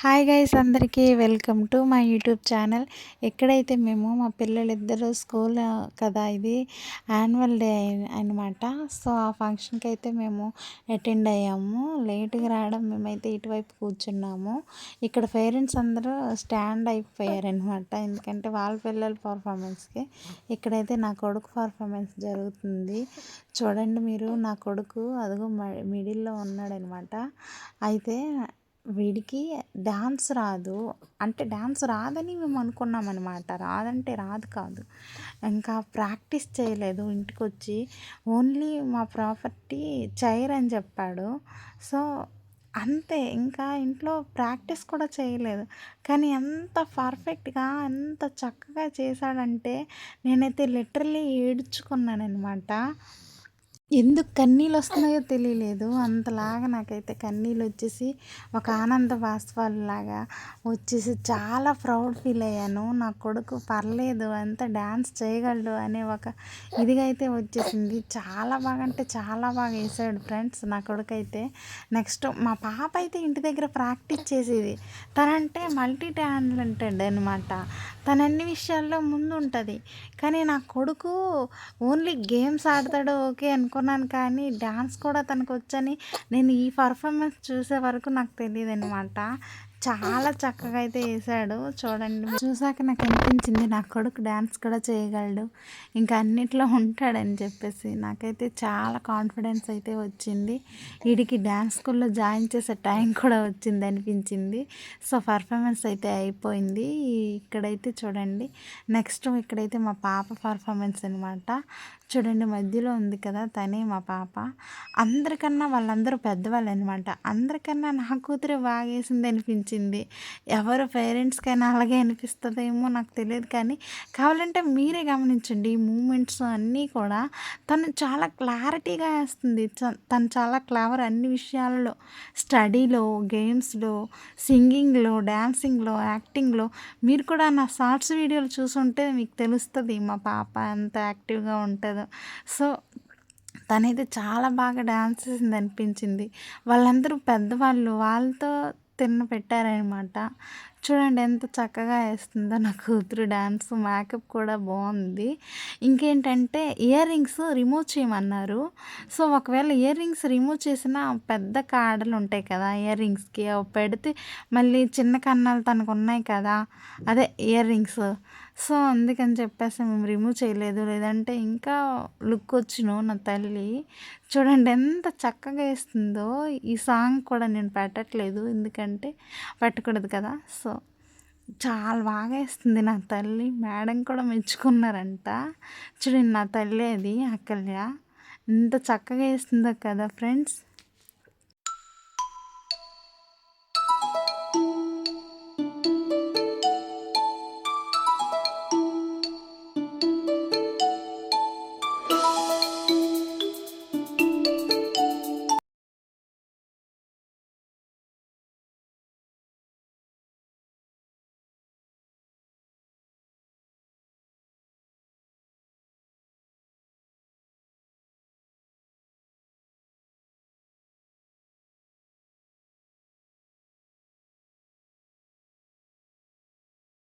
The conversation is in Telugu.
హాయ్ గైస్, అందరికీ welcome to my YouTube channel. ఎక్కడైతే మేము మా పిల్లలిద్దరూ స్కూల్ కదా, ఇది యాన్యువల్ డే అనమాట. సో ఆ ఫంక్షన్కి అయితే మేము అటెండ్ అయ్యాము. లేట్గా రావడం, మేమైతే ఇటువైపు కూర్చున్నాము. ఇక్కడ పేరెంట్స్ అందరూ స్టాండ్ అయిపోయారనమాట, ఎందుకంటే వాళ్ళ పిల్లల పర్ఫార్మెన్స్కి. ఇక్కడైతే నా కొడుకు పర్ఫార్మెన్స్ జరుగుతుంది. చూడండి మీరు, నా కొడుకు అదిగో మిడిల్లో ఉన్నాడనమాట. అయితే వీడికి డాన్స్ రాదు, అంటే డాన్స్ రాదని మేము అనుకున్నాం అనమాట. రాదంటే రాదు కాదు, ఇంకా ప్రాక్టీస్ చేయలేదు. ఇంటికి వచ్చి ఓన్లీ మా ప్రాపర్టీ చైర్ అని చెప్పాడు. సో అంతే, ఇంకా ఇంట్లో ప్రాక్టీస్ కూడా చేయలేదు. కానీ ఎంత పర్ఫెక్ట్గా, ఎంత చక్కగా చేశాడంటే నేనైతే లిటరల్లీ ఏడ్చుకున్నానమాట. ఎందుకు కన్నీళ్ళు వస్తున్నాయో తెలియలేదు, అంతలాగా నాకైతే కన్నీళ్ళు వచ్చేసి ఒక ఆనంద బాష్పాలలాగా వచ్చేసి చాలా ప్రౌడ్ ఫీల్ అయ్యాను. నా కొడుకు పర్లేదు, అంత డ్యాన్స్ చేయగలడు అనే ఒక ఇదిగా అయితే వచ్చేసింది. చాలా బాగా, అంటే చాలా బాగా వేసాడు ఫ్రెండ్స్ నా కొడుకు అయితే. నెక్స్ట్ మా పాప అయితే ఇంటి దగ్గర ప్రాక్టీస్ చేసేది. తనంటే మల్టీ టాలెంటెడ్ అనమాట, తన అన్ని విషయాల్లో ముందు ఉంటుంది. కానీ నా కొడుకు ఓన్లీ గేమ్స్ ఆడతాడు ఓకే అనుకున్నాను, కానీ డ్యాన్స్ కూడా తనకు వచ్చని నేను ఈ పర్ఫార్మెన్స్ చూసే వరకు నాకు తెలియదు అనమాట. చాలా చక్కగా అయితే వేసాడు. చూడండి, చూసాక నాకు అనిపించింది నా కొడుకు డ్యాన్స్ కూడా చేయగలడు, ఇంకా అన్నిట్లో ఉంటాడని చెప్పేసి నాకైతే చాలా కాన్ఫిడెన్స్ అయితే వచ్చింది. వీడికి డ్యాన్స్ స్కూల్లో జాయిన్ చేసే టైం కూడా వచ్చింది అనిపించింది. సో పర్ఫార్మెన్స్ అయితే అయిపోయింది. ఇక్కడైతే చూడండి, నెక్స్ట్ ఇక్కడైతే మా పాప పర్ఫార్మెన్స్ అనమాట. చూడండి, మధ్యలో ఉంది కదా తనే మా పాప. అందరికన్నా వాళ్ళందరూ పెద్దవాళ్ళు అనమాట. అందరికన్నా నా కూతురే బాగా వేసింది అనిపించింది. ఎవరు పేరెంట్స్కైనా అలాగే అనిపిస్తుందేమో నాకు తెలియదు, కానీ కావాలంటే మీరే గమనించండి. ఈ మూమెంట్స్ అన్నీ కూడా తను చాలా క్లారిటీగా వేస్తుంది. తను చాలా క్లవర్ అన్ని విషయాలలో, స్టడీలో, గేమ్స్లో, సింగింగ్లో, డ్యాన్సింగ్లో, యాక్టింగ్లో. మీరు కూడా నా షార్ట్స్ వీడియోలు చూసుంటే మీకు తెలుస్తుంది మా పాప ఎంత యాక్టివ్గా ఉంటుందో. సో తనైతే చాలా బాగా డ్యాన్స్ చేసింది అనిపించింది. వాళ్ళందరూ పెద్దవాళ్ళు, వాళ్ళతో పెట్టారనమాట. చూడండి ఎంత చక్కగా వేస్తుందో నా కూతురు డ్యాన్స్. మేకప్ కూడా బాగుంది. ఇంకేంటంటే ఇయర్ రింగ్స్ రిమూవ్ చేయమన్నారు. సో ఒకవేళ ఇయర్ రింగ్స్ రిమూవ్ చేసిన పెద్ద కాడలు ఉంటాయి కదా ఇయర్ రింగ్స్కి, అవి పెడితే మళ్ళీ చిన్న కన్నాలు తనకు ఉన్నాయి కదా, అదే ఇయర్ రింగ్స్. సో అందుకని చెప్పేసి మేము రిమూవ్ చేయలేదు, లేదంటే ఇంకా లుక్ వచ్చును నా తల్లి. చూడండి ఎంత చక్కగా వేస్తుందో. ఈ సాంగ్ కూడా నేను పెట్టట్లేదు, ఎందుకంటే పెట్టకూడదు కదా. సో చాలా బాగా వేస్తుంది నా తల్లి. మేడం కూడా మెచ్చుకున్నారంట. చూడండి, నా తల్లి అది అక్కల్య ఎంత చక్కగా వేస్తుందో కదా ఫ్రెండ్స్.